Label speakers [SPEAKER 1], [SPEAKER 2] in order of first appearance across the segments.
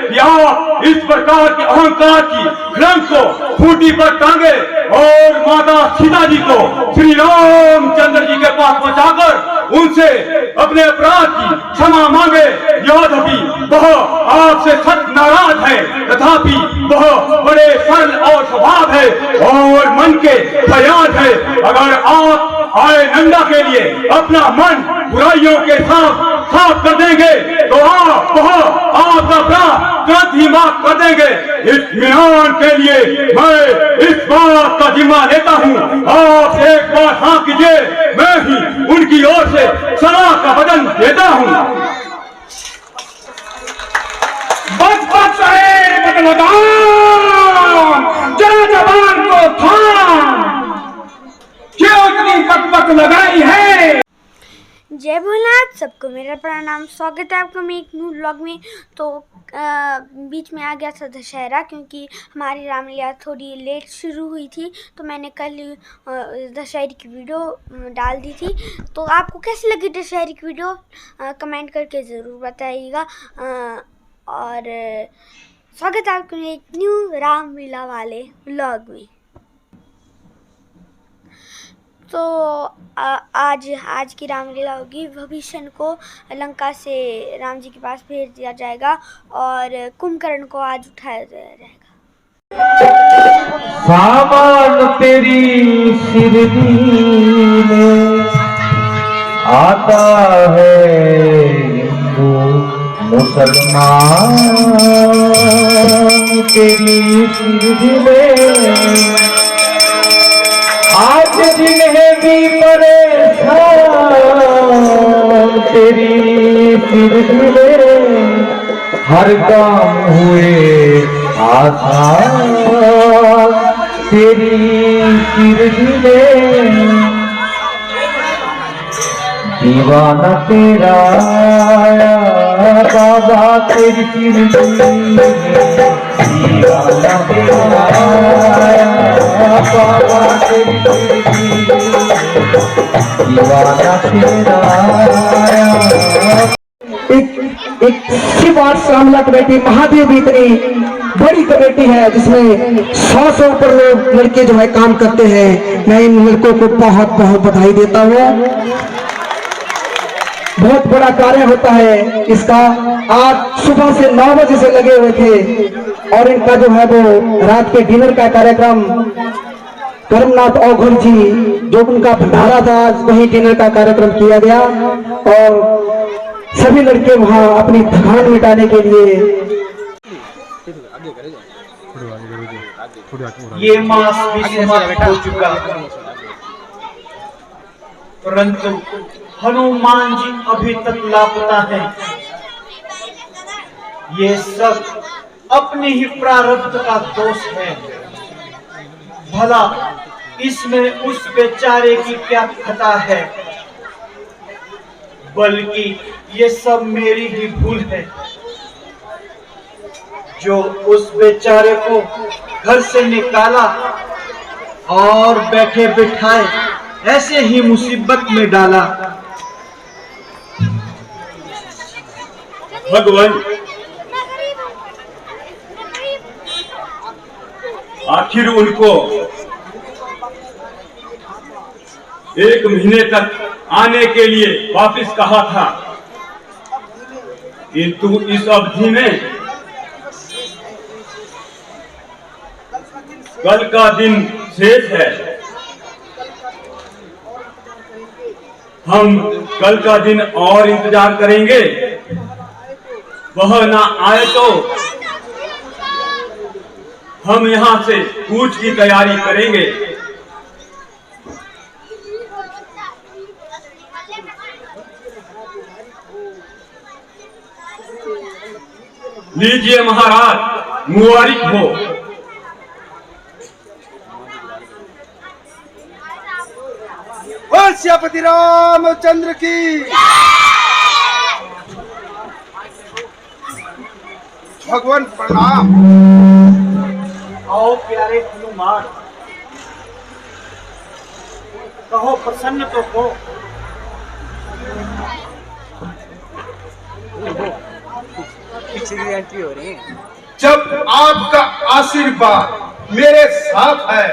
[SPEAKER 1] कि आप इस प्रकार के अहंकार की रंग को खूंटी पर टांगे और माता सीता जी को श्री रामचंद्र जी के पास पहुंचाकर उनसे अपने अपराध की क्षमा मांगे। यद्यपि वह आपसे सख्त नाराज है, तथापि वह बड़े सरल और स्वभाव है और मन के फयाद है। अगर आप आए नंदा के लिए अपना मन बुराइयों के साफ कर देंगे तो वह आपका अपराध तुरंत ही माफ कर देंगे। इत्मीनान के लिए मैं इस बात का जिम्मा लेता हूँ। आप एक बार हाँ कीजिए, मैं ही उनकी ओर से सलाह का वचन देता हूँ।
[SPEAKER 2] बच जरा जबान को थाम, क्यों इतनी बकबक लगाई है।
[SPEAKER 3] जय भोलेनाथ, सबको मेरा प्रणाम। स्वागत है आपका मेरे एक न्यू व्लॉग में। तो बीच में आ गया था दशहरा, क्योंकि हमारी रामलीला थोड़ी लेट शुरू हुई थी, तो मैंने कल दशहरे की वीडियो डाल दी थी। तो आपको कैसी लगी दशहरे की वीडियो कमेंट करके ज़रूर बताइएगा। और स्वागत है आपका मेरे एक न्यू रामलीला वाले व्लॉग में। तो आज की रामलीला होगी। विभीषण को लंका से राम जी के पास भेज दिया जाएगा और कुंभकर्ण को आज उठाया जाएगा।
[SPEAKER 4] सामान तेरी शिरडी में आता है हिंदू मुसलमान, तेरी शिरडी में आज जिन्हें भी परेशान, तेरी शिरडी में हर काम हुए आसान, तेरी शिरडी में दीवाना तेरा आया बाबा, तेरी शिरडी में दीवाना तेरा आया बाबा, तेरी शिरडी दीवाना तेरा आया।
[SPEAKER 2] एक शिव आर्ट श्यामला कमेटी महादेव भी इतनी बड़ी कमेटी है जिसमें 100 से ऊपर लोग लड़के जो है काम करते हैं। मैं इन लड़कों को बहुत बहुत बधाई देता हूँ। बहुत बड़ा कार्य होता है इसका। आज सुबह से 9 बजे से लगे हुए थे और इनका जो है वो रात के डिनर का कार्यक्रम करमनाथ औघर जी जो उनका भंडारा था, वही डिनर का कार्यक्रम किया गया और सभी लड़के वहां अपनी थकान मिटाने के लिए
[SPEAKER 5] ये मास भी समाप्त हो चुका, परंतु हनुमान जी अभी तक लापता हैं। ये सब अपने ही प्रारब्ध का दोष है। भला इसमें उस बेचारे की क्या खता है, बल्कि ये सब मेरी ही भूल है जो उस बेचारे को घर से निकाला और बैठे बिठाए ऐसे ही मुसीबत में डाला।
[SPEAKER 1] भगवान, आखिर उनको 1 महीने तक आने के लिए वापस कहा था, किंतु इस अवधि में कल का दिन शेष है। हम कल का दिन और इंतजार करेंगे। वह ना आए तो हम यहाँ से कूच की तैयारी करेंगे। लीजिए महाराज, मुबारक हो।
[SPEAKER 6] श्यापति रामचंद्र की। भगवान प्रणाम।
[SPEAKER 5] आओ प्यारे हनुमान, कहो प्रसन्न तो हो।
[SPEAKER 6] जब आपका आशीर्वाद मेरे साथ है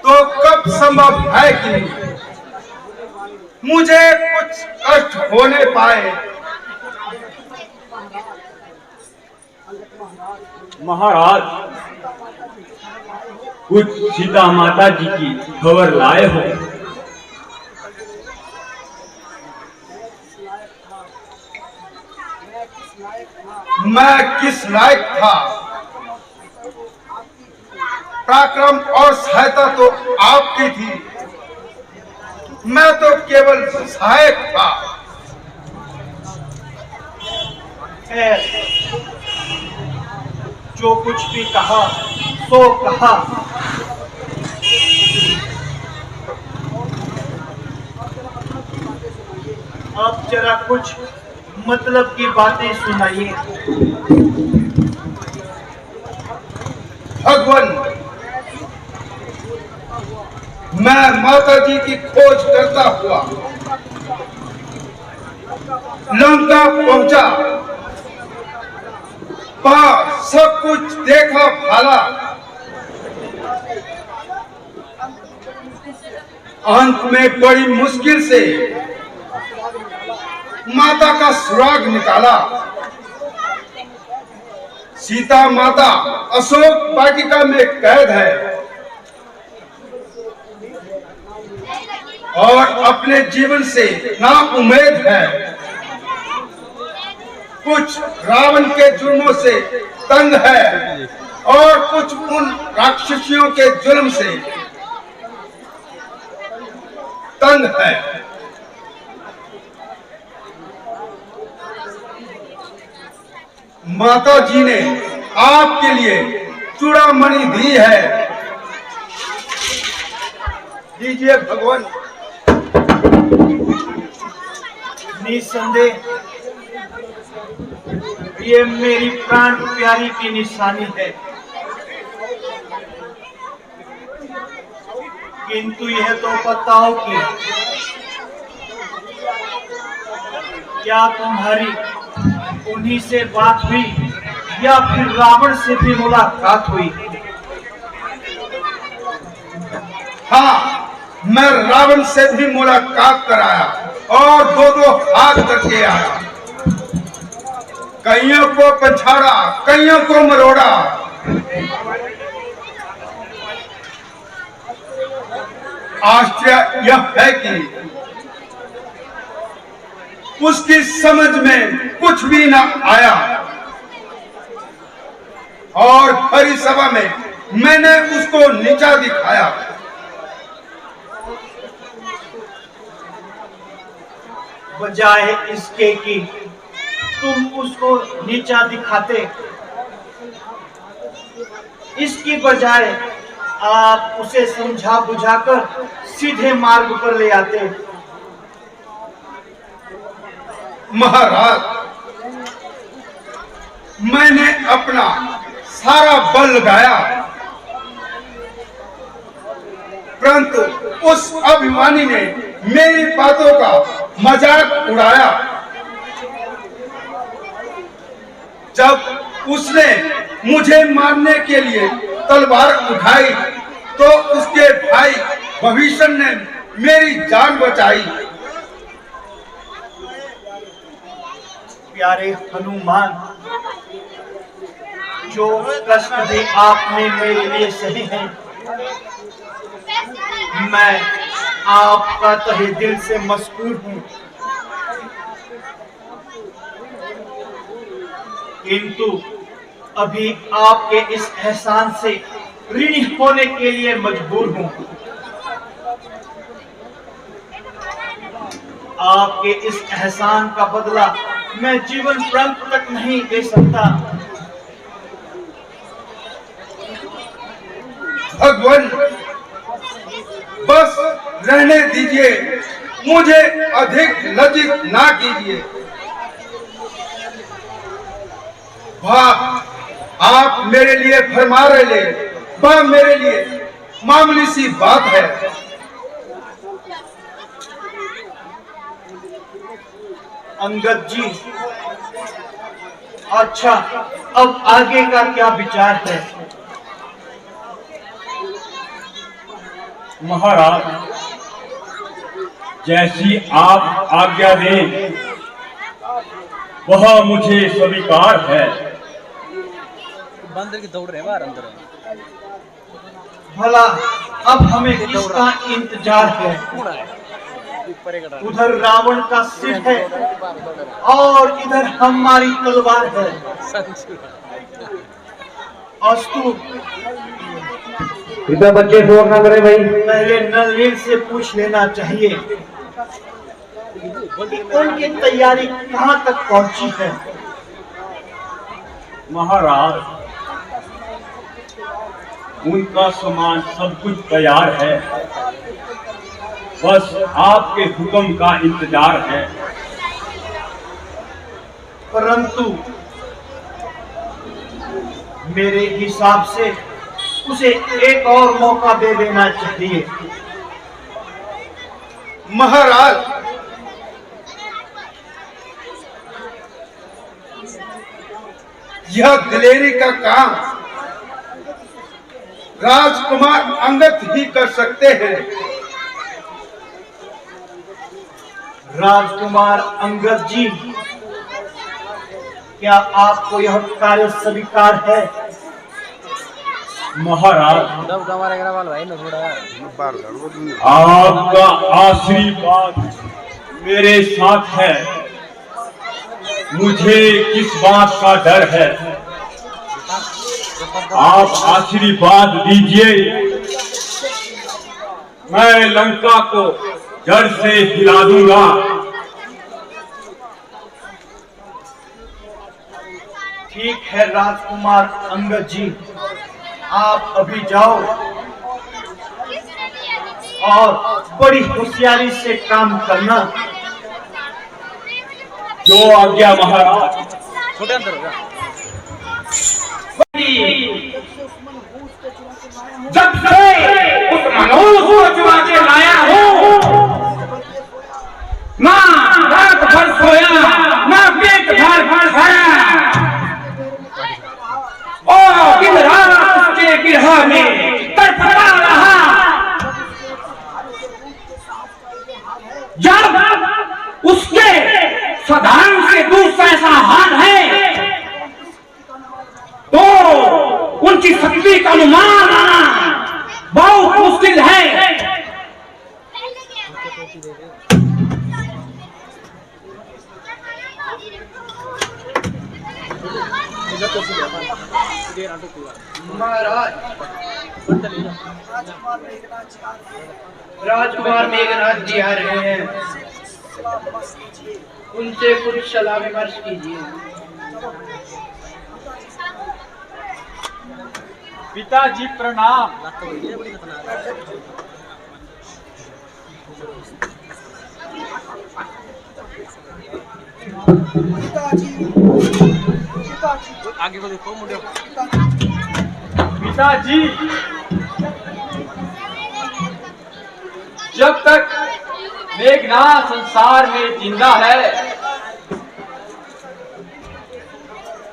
[SPEAKER 6] तो कब संभव है कि मुझे कुछ कष्ट होने पाए।
[SPEAKER 1] महाराज, कुछ सीता माता जी की खबर लाए हो?
[SPEAKER 6] मैं किस लायक था? पराक्रम और सहायता तो आपकी थी, मैं तो केवल सहायक था।
[SPEAKER 5] खैर, जो कुछ भी कहा सो कहा। अब जरा कुछ मतलब की बातें सुनाइए।
[SPEAKER 6] भगवान, मैं माता जी की खोज करता हुआ लंका पहुंचा, वहां सब कुछ देखा भाला। अंत में बड़ी मुश्किल से माता का सुराग निकाला। सीता माता अशोक वाटिका में कैद है और अपने जीवन से ना उम्मीद है। कुछ रावण के जुर्मों से तंग है और कुछ उन राक्षसियों के जुर्म से तंग है। माता जी ने आपके लिए चूड़ामणि दी है, दीजिए भगवान।
[SPEAKER 5] निसंदेह ये मेरी प्राण प्यारी की निशानी है, किंतु यह तो बताओ कि क्या तुम्हारी उन्हीं से बात हुई या फिर रावण से भी मुलाकात हुई?
[SPEAKER 6] हाँ, मैं रावण से भी मुलाकात कराया और दो हाथ करके आया। कईयों को पछाड़ा, कईयों को मरोड़ा। आश्चर्य यह है कि उसकी समझ में कुछ भी न आया और भरी सभा में मैंने उसको नीचा दिखाया।
[SPEAKER 5] बजाय इसके कि तुम उसको नीचा दिखाते, इसकी बजाय आप उसे समझा बुझाकर सीधे मार्ग पर ले आते।
[SPEAKER 6] महाराज, मैंने अपना सारा बल लगाया, परंतु उस अभिमानी ने मेरी बातों का मजाक उड़ाया। जब उसने मुझे मारने के लिए तलवार उठाई तो उसके भाई भविष्ण ने मेरी जान बचाई।
[SPEAKER 5] प्यारे हनुमान, जो कष्ट भी आपने मेरे लिए सहे हैं, मैं आपका तहे दिल से मशकूर हूं, किंतु अभी आपके इस एहसान से ऋणी होने के लिए मजबूर हूं। आपके इस एहसान का बदला मैं जीवन पर्यंत तक नहीं दे सकता।
[SPEAKER 6] भगवान, बस रहने दीजिए, मुझे अधिक लज्जित ना कीजिए। वाह, आप मेरे लिए फरमा रहे, वह मेरे लिए मामूली सी बात है।
[SPEAKER 5] अंगद जी, अच्छा, अब आगे का क्या विचार है?
[SPEAKER 1] महाराज, जैसी आप आज्ञा दें वह मुझे स्वीकार है।
[SPEAKER 7] बंदर की दौड़ रहे बाहर अंदर।
[SPEAKER 5] भला अब हमें किसका इंतजार है? उधर रावण का सिर है और इधर हमारी तलवार है। अस्तु,
[SPEAKER 4] कृपया बच्चे शोर ना करें भाई।
[SPEAKER 5] पहले नलनील से पूछ लेना चाहिए कि उनकी तैयारी कहां तक पहुंची है।
[SPEAKER 1] महाराज, उनका सामान सब कुछ तैयार है, बस आपके हुक्म का इंतजार है।
[SPEAKER 5] परंतु मेरे हिसाब से उसे एक और मौका दे देना चाहिए।
[SPEAKER 6] महाराज, यह दिलेरी का काम राजकुमार अंगद ही कर सकते हैं।
[SPEAKER 5] राजकुमार अंगद जी, क्या आपको यह कार्य स्वीकार है?
[SPEAKER 1] महाराज, आपका आशीर्वाद मेरे साथ है, मुझे किस बात का डर है। आप आशीर्वाद दीजिए, मैं लंका को जड़ से हिला दूंगा।
[SPEAKER 5] ठीक है राजकुमार अंगद जी, आप अभी जाओ और बड़ी होशियारी से काम करना।
[SPEAKER 1] जो आज्ञा महाराज।
[SPEAKER 7] छोटे अंदर होगा।
[SPEAKER 1] जब से उस मनोज को चुरा के लाया हूँ, ना रात भर सोया, ना पेट भर खाया, और दिन रात उसके गिरह में तड़फड़ा रहा। जब उसके साधारण से दूसरा ऐसा हाल है तो उनकी शक्ति का अनुमान आना बहुत मुश्किल है।
[SPEAKER 5] महाराज, राजकुमार मेघनाथ जी आ रहे हैं, उनसे कुछ सलाह विमर्श कीजिए।
[SPEAKER 7] पिताजी प्रणाम। आगे को देखो मुंडे।
[SPEAKER 8] पिताजी, जब तक मेघनाथ संसार में जिंदा है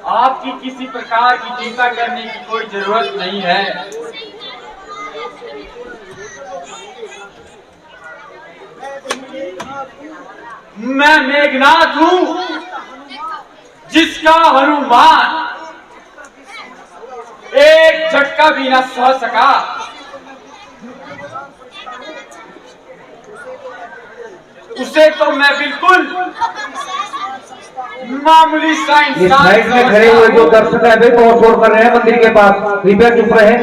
[SPEAKER 8] आपकी किसी प्रकार की चिंता करने की कोई जरूरत नहीं है। मैं मेघनाथ हूँ जिसका हनुमान एक झटका भी न सह सका। उसे तो मैं बिल्कुल मामूली
[SPEAKER 4] इस
[SPEAKER 8] साइंस
[SPEAKER 4] साइड में खड़े हुए जो दर्शक है वे बहुत शोर कर रहे हैं मंदिर के पास, कृपया चुप रहे।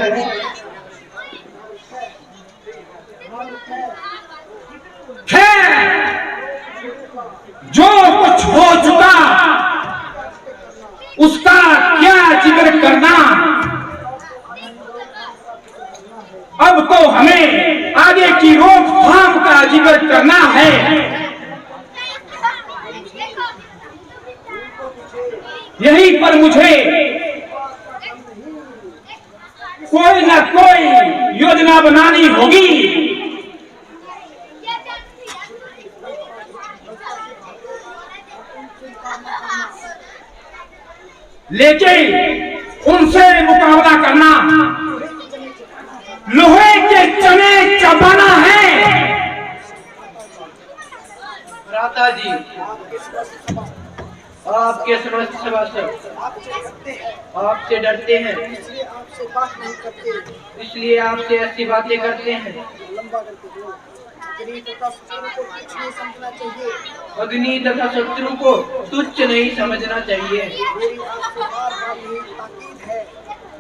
[SPEAKER 1] जो कुछ हो चुका उसका क्या जिक्र करना। अब तो हमें आगे की रोकथाम का जिक्र करना है। यहीं पर मुझे कोई ना कोई योजना बनानी होगी। लेकिन उनसे मुकाबला करना लोहे के चने चबाना है।
[SPEAKER 9] भ्राता जी, आपके समस्त सभासद आपसे डरते हैं, इसलिए आपसे ऐसी बातें करते हैं। अग्नि तथा शत्रु को तुच्छ नहीं समझना चाहिए।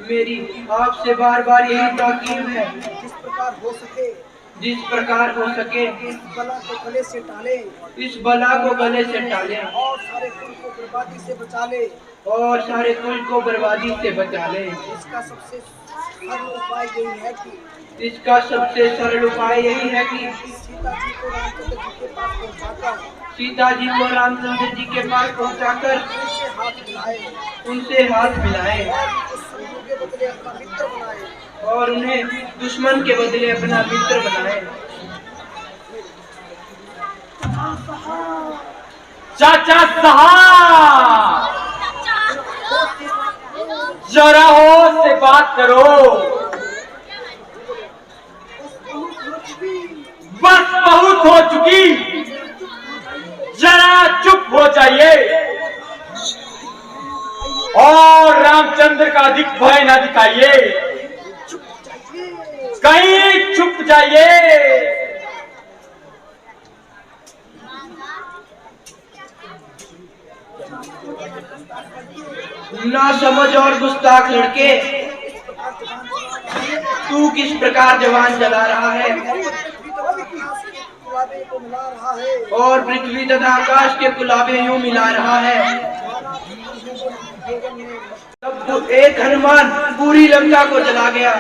[SPEAKER 9] मेरी आपसे बार बार यही ताकीद है, जिस प्रकार हो सके इस बला को गले से टाले, और सारे कुल को बर्बादी से बचा ले। इसका सबसे सरल उपाय यही है कि सीता जी को रामचंद्र जी के पास पहुंचाकर उनसे हाथ मिलाए और उन्हें दुश्मन के बदले अपना मित्र बनाए।
[SPEAKER 8] चाचा साहब, जरा होश से बात करो। बस बहुत हो चुकी, जरा चुप हो जाइए और रामचंद्र का अधिक भय न दिखाइए। कहीं छुप जाइए।
[SPEAKER 9] ना समझ और गुस्ताख लड़के, तू किस प्रकार जवान जला रहा है और पृथ्वी तथा आकाश के कुलाबे यूं मिला रहा है। तब एक हनुमान पूरी लंका को जला गया।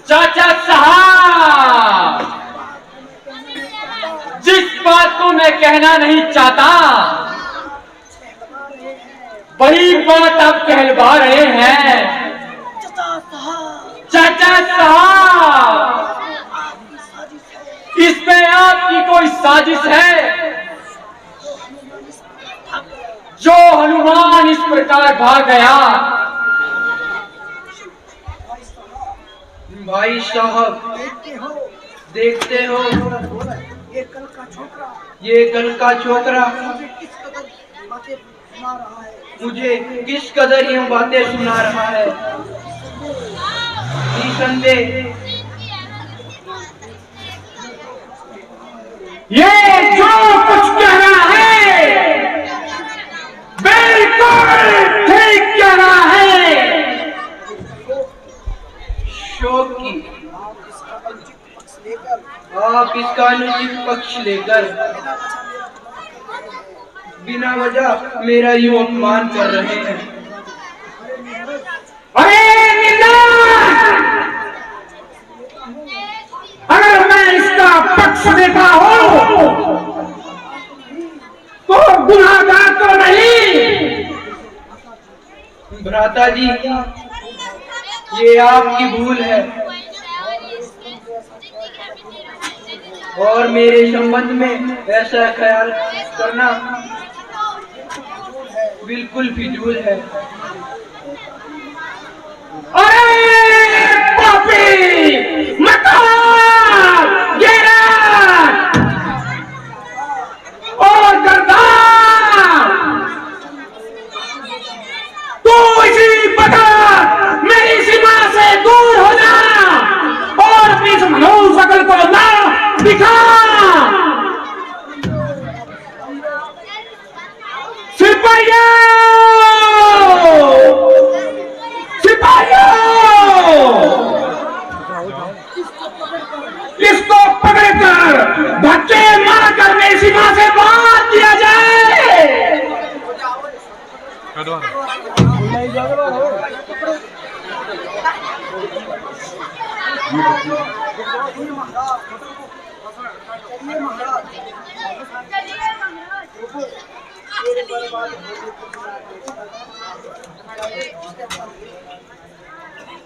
[SPEAKER 8] चाचा साहब, जिस बात को मैं कहना नहीं चाहता वही बात आप कहलवा रहे हैं। चाचा साहब, इसमें आपकी कोई साजिश है जो हनुमान इस प्रकार भाग गया।
[SPEAKER 9] भाई साहब, देखते हो ये कल का छोकरा मुझे किस कदर ये बातें सुना रहा है। निसंदेह
[SPEAKER 1] ये जो कुछ कह रहा है बिल्कुल ठीक कह रहा है।
[SPEAKER 9] शोक की आप इसका अनुचित पक्ष लेकर बिना वजह मेरा यूं अपमान कर रहे हैं।
[SPEAKER 1] अरे अगर मैं इसका पक्ष देता हूं तो गुनाहगार तो नहीं।
[SPEAKER 9] भ्राता जी, ये आपकी भूल है और मेरे संबंध में ऐसा ख्याल करना बिल्कुल फिजूल है।
[SPEAKER 1] अरे पापी, मकान, गिरफ्त और गद्दार, तू इसी प्रकार मेरी सीमा से दूर हो जा और इस मनोज शकल को ना दिखा। सिपाहियों, इसको पकड़कर धक्के मारकर मेरी सीमा से बाहर किया जाए।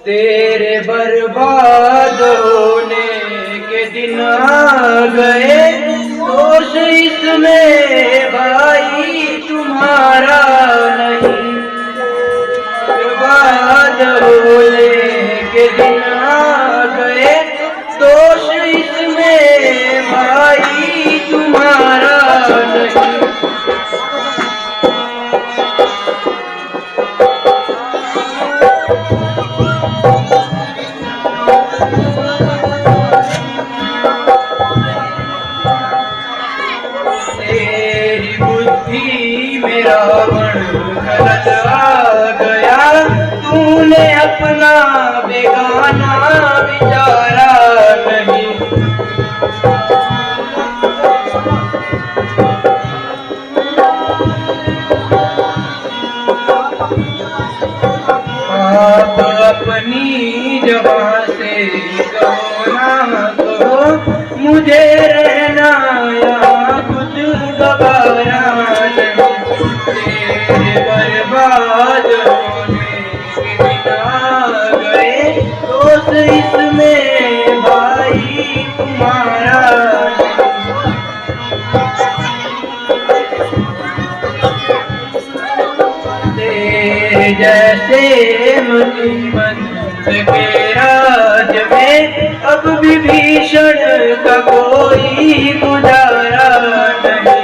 [SPEAKER 9] तेरे बर्बाद होने के दिन आ गए, दोष इसमें भाई तुम्हारा नहीं। बर्बाद होने के दिन आ गए, दोष इसमें भाई तुम्हारा नहीं। तेरी बुद्धि में रावण गलत आ गया, तूने अपना बेगाना विचारा नहीं। आप अपनी जबान से कहो ना कहो, मुझे रहना यहाँ कुछ गवारा नहीं। तेरे बर्बाद होने के दिन आ गए, दोस्त इसमें भाई तुम्हारा नहीं। तेरे जैसे मुसीबत के राज में अब विभीषण का कोई गुजारा नहीं।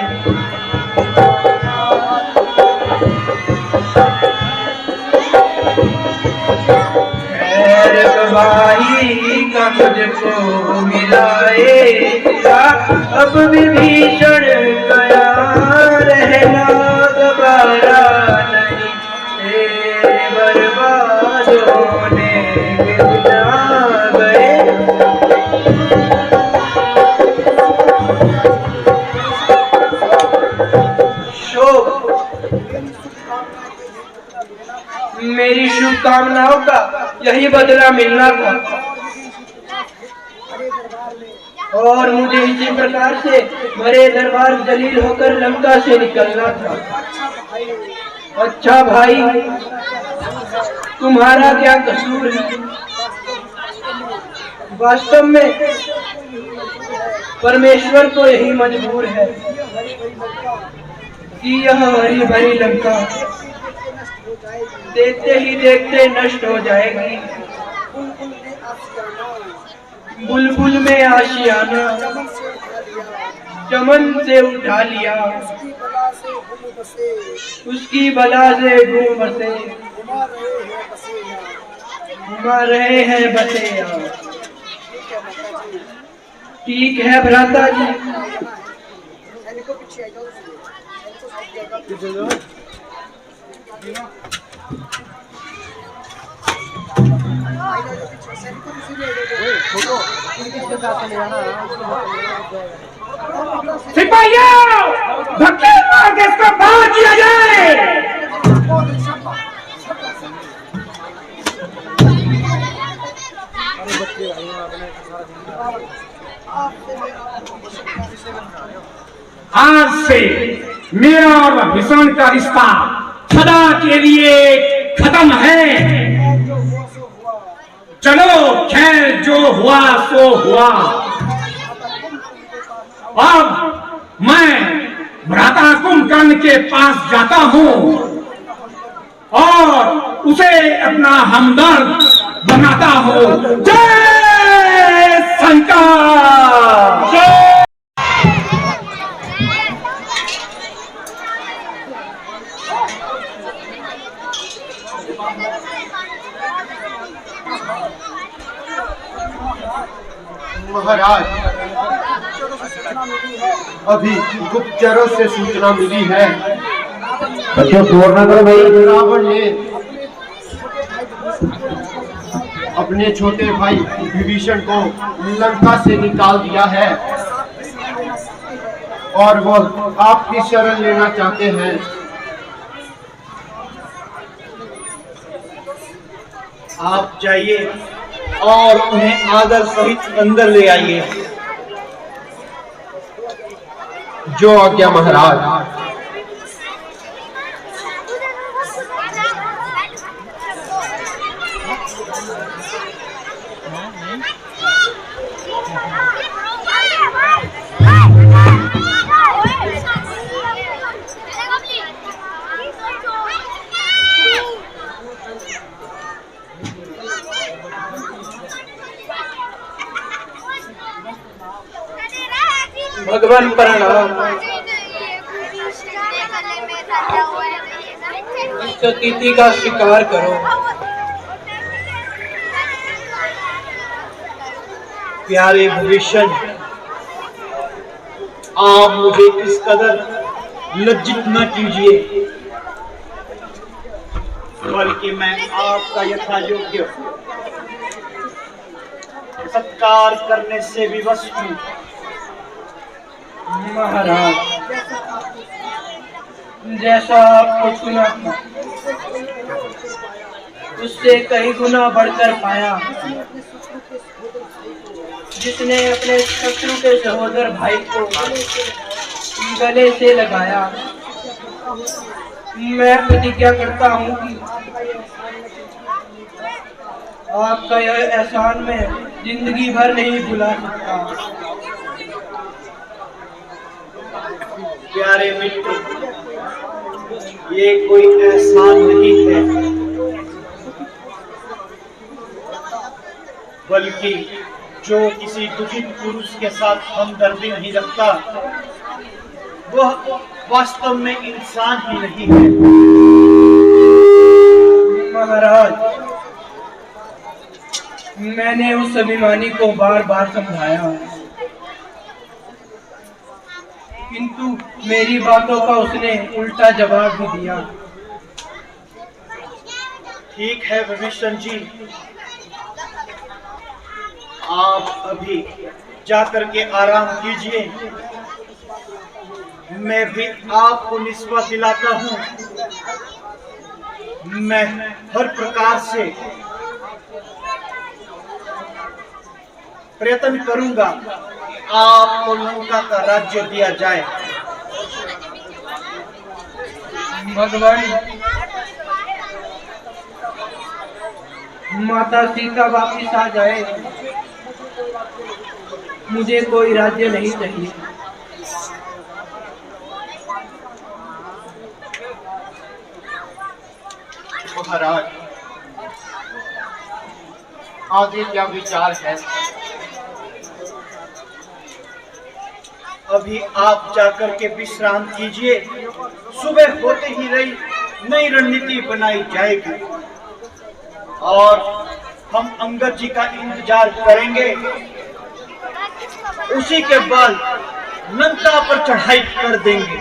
[SPEAKER 9] खैर गवाही का मुझको मिलाएगा, अब विभीषण गया रहना दोबारा नहीं। तेरे बर्बाद होने के दिन आ गए, मेरी शुभकामनाओं का यही बदला मिलना था, और मुझे इसी प्रकार से बड़े दरबार जलील होकर लंका से निकलना था। अच्छा भाई, तुम्हारा क्या कसूर है? वास्तव में परमेश्वर तो यही मजबूर है कि यह हरी भरी लंका देखते ही देखते नष्ट हो जाएगी। बुलबुल में आशियाना चमन से उठा लिया, उसकी बला से घूम बसे, घुमा रहे हैं बसे यहाँ। ठीक है भ्राता जी।
[SPEAKER 2] सिपाहियों, धक्के मार के इसको बाहर किया जाए। आज से मेरा और भीषण का रिश्ता सदा के लिए खत्म है। चलो, खैर जो हुआ सो हुआ। अब मैं भ्राता कुंभकर्ण के पास जाता हूँ और उसे अपना हमदर्द बनाता हूँ। जय शंकर।
[SPEAKER 6] महाराज, अभी गुप्तचरों से सूचना मिली है।
[SPEAKER 4] बच्चों शोर ना करो भाई।
[SPEAKER 6] रावण ने अपने छोटे भाई विभीषण को लंका से निकाल दिया है और वो आपकी शरण लेना चाहते हैं।
[SPEAKER 5] आप जाइए और उन्हें आदर सहित अंदर ले आइए।
[SPEAKER 6] जो आज्ञा महाराज।
[SPEAKER 9] भगवान प्रणाम। इस अतिथि का स्वीकार करो।
[SPEAKER 5] प्यारे भविष्य, आप मुझे इस कदर लज्जित न कीजिए, बल्कि मैं आपका यथा योग्य सत्कार करने से विवश हूँ।
[SPEAKER 9] महाराज, जैसा आपको चुना था उससे कई गुना बढ़कर पाया। जिसने अपने शत्रु के सहोदर भाई को गले से लगाया, मैं प्रतिज्ञा करता हूँ कि आपका यह एहसान मैं जिंदगी भर नहीं भुला सकता।
[SPEAKER 5] प्यारे मित्र, ये कोई एहसान नहीं है, बल्कि जो किसी दुखित पुरुष के साथ हमदर्दी नहीं रखता, वह वास्तव में इंसान ही नहीं है।
[SPEAKER 9] महाराज, मैंने उस अभिमानी को बार बार समझाया, किंतु मेरी बातों का उसने उल्टा जवाब भी दिया।
[SPEAKER 5] ठीक है विभीषण जी, आप अभी जाकर के आराम कीजिए। मैं भी आपको निस्बत दिलाता हूँ। मैं हर प्रकार से प्रयत्न करूंगा आपको लंका का राज्य दिया जाए।
[SPEAKER 9] भगवान, माता सीता वापिस आ जाए, मुझे कोई राज्य नहीं चाहिए।
[SPEAKER 8] महाराज, आगे क्या विचार है?
[SPEAKER 5] अभी आप जाकर के विश्राम कीजिए। सुबह होते ही नई रणनीति बनाई जाएगी और हम अंगद जी का इंतजार करेंगे। उसी के बाद लंका पर चढ़ाई कर देंगे।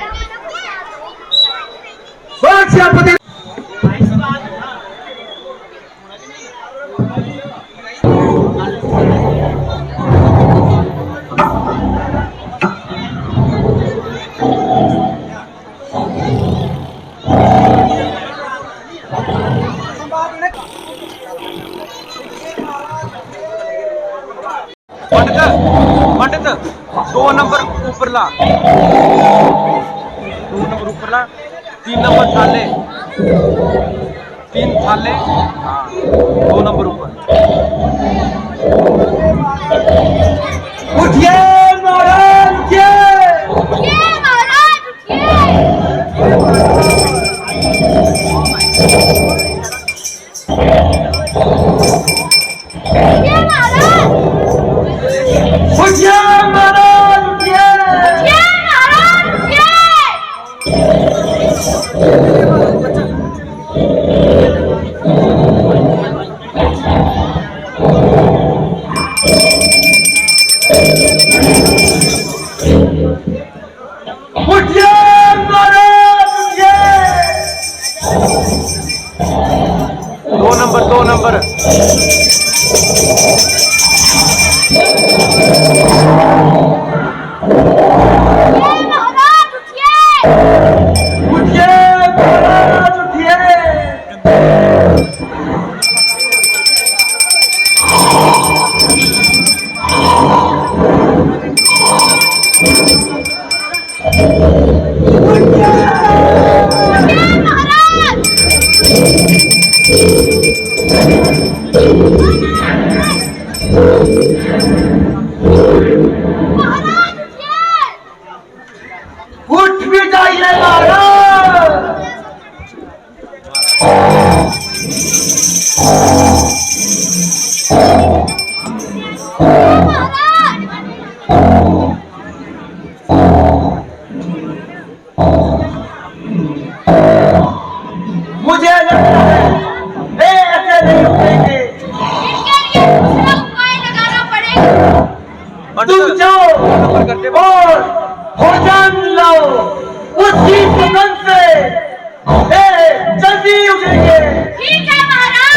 [SPEAKER 7] पंडित 2 नंबर ऊपर ला, 2 नंबर ऊपर ला, 3 नंबर थाले, 3 थाले, हाँ 2 नंबर ऊपर।
[SPEAKER 2] उठिए महाराज,
[SPEAKER 3] उठिए महाराज,
[SPEAKER 7] दो नंबर
[SPEAKER 2] उठ भी जाइए महाराज।
[SPEAKER 7] तुम जाओ और भोजन लाओ, उसी पतन से जल्दी उठेंगे।
[SPEAKER 3] ठीक है महाराज,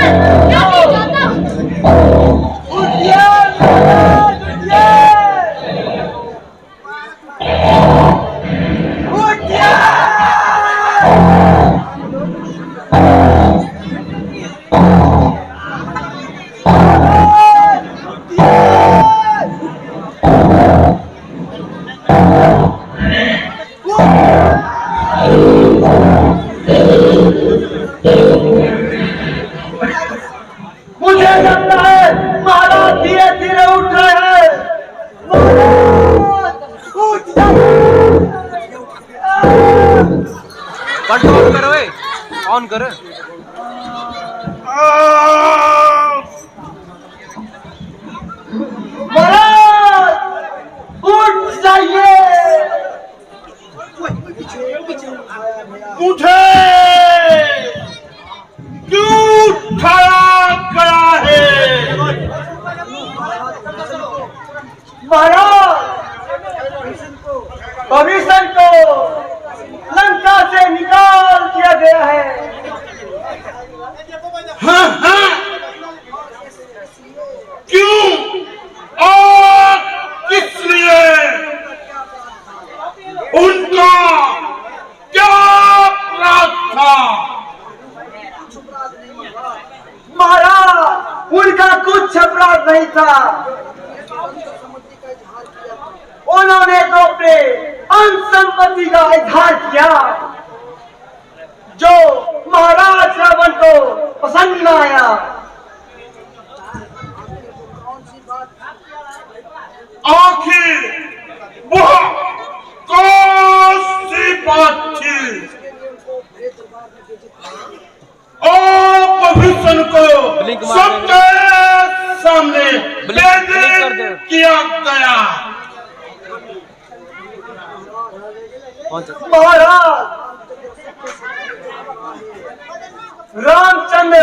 [SPEAKER 7] मुझे लगता है महाराज धीरे धीरे उठ रहे हैं।
[SPEAKER 8] कंट्रोल करो, ऑन करो।
[SPEAKER 7] महाराज उठ जाइए,
[SPEAKER 6] उठे, क्यों उठाया गया है?
[SPEAKER 7] महाराज भविष्य को लंका से निकाल दिया गया है।
[SPEAKER 6] हाँ हाँ, क्यों और किस लिए? उनका क्या अपराध था?
[SPEAKER 7] महाराज उनका कुछ अपराध नहीं था। उन्होंने तो अपने अंश संपत्ति का इजहार किया जो महाराज रावण को पसंद न आया।
[SPEAKER 6] आखिर वह कौन सी बात थी? और भविष्य को सबके सामने बेदखल किया गया।
[SPEAKER 7] महाराज रामचंद्र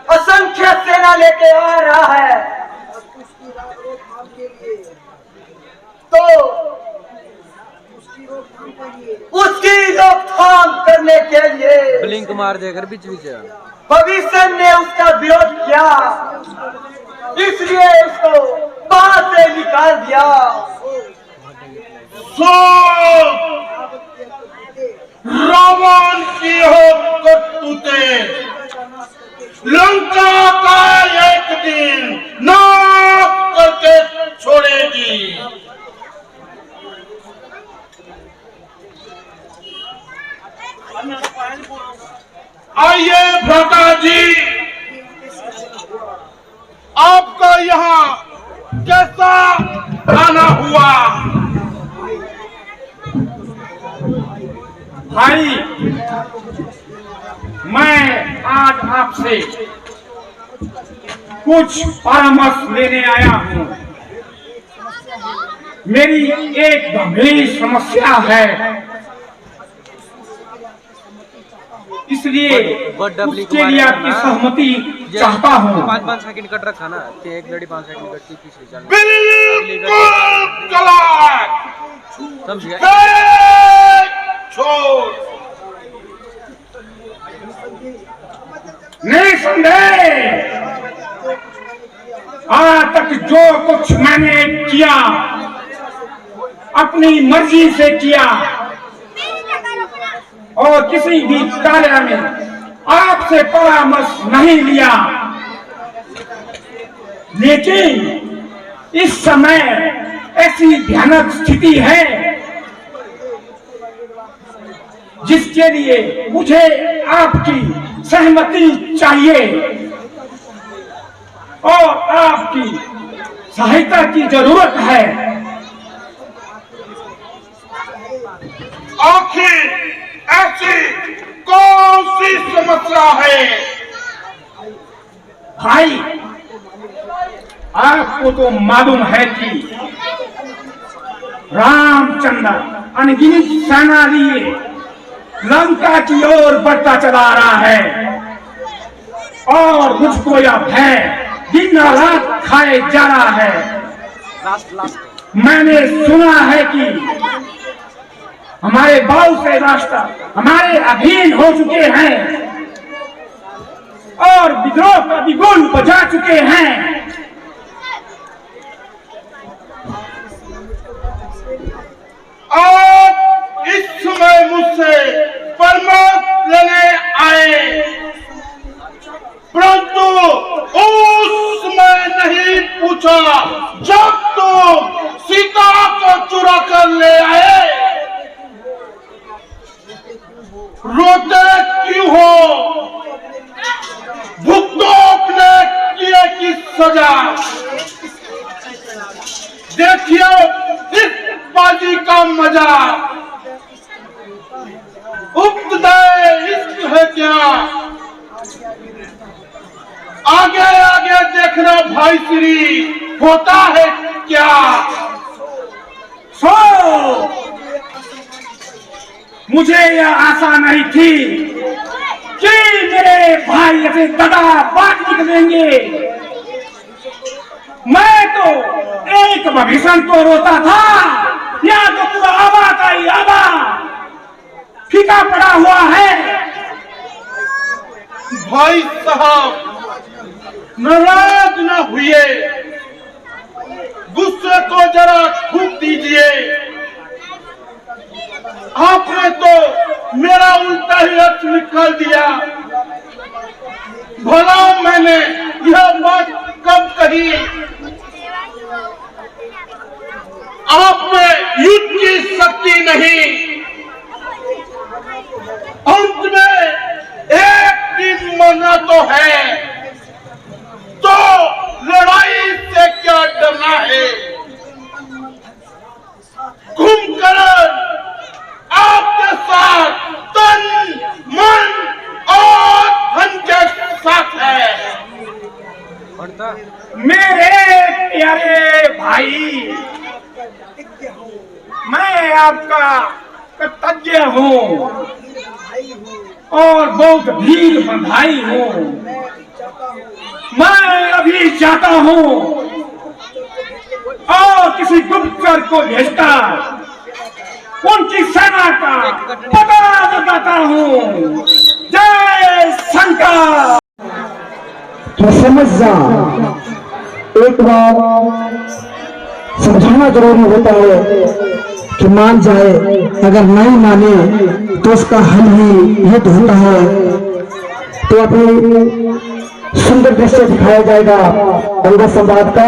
[SPEAKER 7] असंख्य सेना लेके आ रहा है, तो उसकी रोकथाम करने के लिए
[SPEAKER 8] ब्लिंक मार देकर बीच बीच
[SPEAKER 7] भविष्य ने उसका विरोध किया, इसलिए उसको बाहर से निकाल दिया।
[SPEAKER 6] सो रावण की हो करतूते लंका का एक दिन नाश करके छोड़ेगी। आइए भ्राता जी, आपका यहाँ कैसा आना हुआ?
[SPEAKER 1] भाई, मैं आज आपसे कुछ परामर्श लेने आया हूँ। मेरी एक गंभीर समस्या है, इसलिए उसके लिए आपकी सहमति चाहता हूँ।
[SPEAKER 8] 5-5 सेकंड कट रखा ना, कि एक लड़ी 5 सेकंड कटती, तीसरी चल
[SPEAKER 6] बिल्कुल गलत,
[SPEAKER 8] समझ गए?
[SPEAKER 6] छोड़,
[SPEAKER 1] निसंदेह आज तक जो कुछ मैंने किया अपनी मर्जी से किया और किसी भी कार्य में आपसे परामर्श नहीं लिया, लेकिन इस समय ऐसी भयानक स्थिति है जिसके लिए मुझे आपकी सहमति चाहिए और आपकी सहायता की जरूरत है।
[SPEAKER 6] आखिर ऐसी कौन सी समस्या है?
[SPEAKER 1] भाई, आपको तो मालूम है कि रामचंद्र अनगिनत सेना लिए लंका की ओर बढ़ता चला रहा है और मुझको यह भय दिन रात खाए जा रहा है
[SPEAKER 10] मैंने सुना है कि हमारे बहुत से राष्ट्र हमारे अधीन हो चुके हैं और विद्रोह का बिगुल बजा चुके हैं।
[SPEAKER 6] आप इस समय मुझसे परमात्मा लेने आए, परंतु उस समय नहीं पूछा जब तुम सीता को चुरा कर ले आए। रोते क्यों हो? भुगतो अपने किए की सजा। देखिए इस बाजी का मजा, उपदय इश्क है क्या? आगे आगे देखना भाई श्री, होता है क्या?
[SPEAKER 10] सो मुझे यह आशा नहीं थी कि मेरे भाई ऐसे दगा बात निकलेंगे। मैं तो एक भविष्य को रोता था, या तो पूरा आबा का ही आबा फीका पड़ा हुआ है।
[SPEAKER 6] भाई साहब नाराज न हुए, गुस्से को जरा थूक दीजिए। आपने तो मेरा उल्टा ही अर्थ निकाल दिया। भला मैंने यह बात कब कही? आप में युद्ध की शक्ति नहीं। अंत में एक दिन मरना तो है, तो लड़ाई से क्या डरना है? कुंभकर्ण आपके साथ तन मन और धन के साथ है।
[SPEAKER 10] मेरे प्यारे भाई, मैं आपका कृतज्ञ हूँ और बहुत भीड़ बंधाई हूँ। मैं अभी जाता हूँ और किसी गुप्तचर को भेजता उनकी सेना का पता लगाता हूँ। जय शंकर।
[SPEAKER 2] तो समझ जा, एक बार समझाना जरूरी होता है कि मान जाए, अगर नहीं माने तो उसका हल ही युद्ध होता है। तो अपनी सुंदर दृश्य दिखाया जाएगा अंगद संवाद का।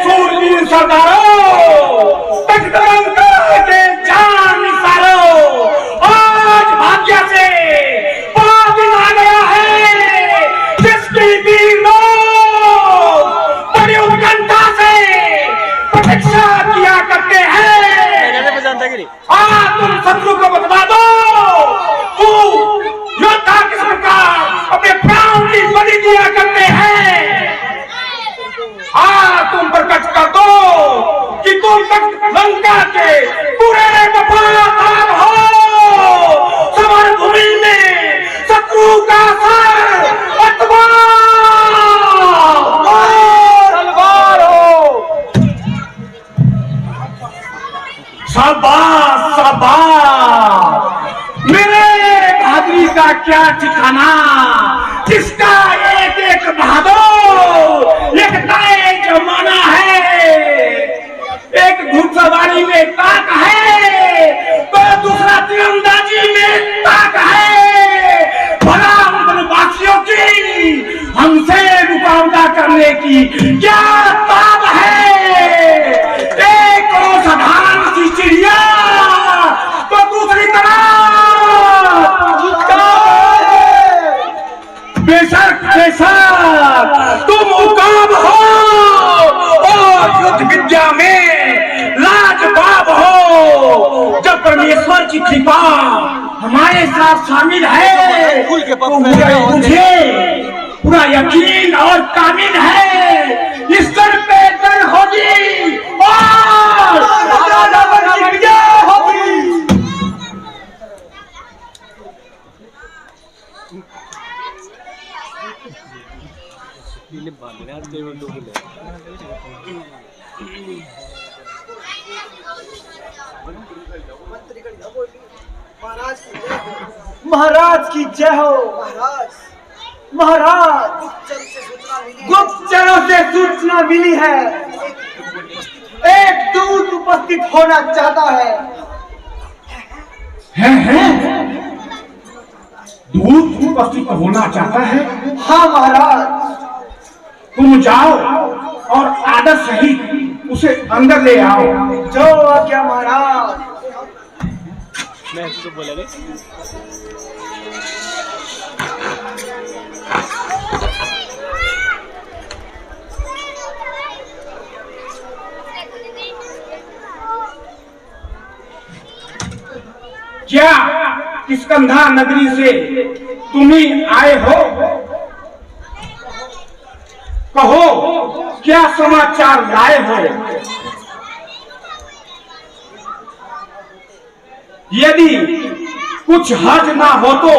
[SPEAKER 10] सूरवीर सरदारों, के जान निसारो, आज भाग्य से बड़ा दिन आ गया है जिसकी वीर लोग बड़ी उत्कंठा से प्रतीक्षा किया करते हैं। तुम शत्रु को बता दो तू योद्धा किस प्रकार अपने प्राण की बलि दिया करते हैं। तुम प्रकट कर दो कि तुम लंका के पूरे वफादार हो। समर भूमि में शत्रु का सर तलवार हो। शाबाश शाबाश, मेरे बहादुरी का क्या ठिकाना, जिसका एक एक बहादुर एक नए जमाना है। एक घुड़सवारी में ताक है तो दूसरा तीरंदाजी में ताक है। भला वनवासियों की हमसे मुकाबला करने की क्या ताब है। एक और साधारण सी चिड़िया तो दूसरी तरफ बेशक बेशक तुम मुकाम हो और युद्ध विद्या में लाजवाब हो। जब परमेश्वर की कृपा हमारे साथ शामिल है तो मुझे पूरा यकीन और कामिल है इस दर पे दर होगी और विजय होगी।
[SPEAKER 7] महाराज की जय हो। महाराज गुप्तचरों से सूचना मिली है, एक दूत उपस्थित होना चाहता है।
[SPEAKER 10] दूत उपस्थित होना चाहता है?
[SPEAKER 7] हाँ महाराज।
[SPEAKER 10] तुम जाओ और आदर सहित उसे अंदर ले आओ।
[SPEAKER 7] जो आज्ञा महाराज।
[SPEAKER 8] मैं तो बोला नहीं।
[SPEAKER 10] क्या किष्किंधा नगरी से तुम्ही आए हो? कहो क्या समाचार लाए हो? यदि कुछ हर्ज ना हो तो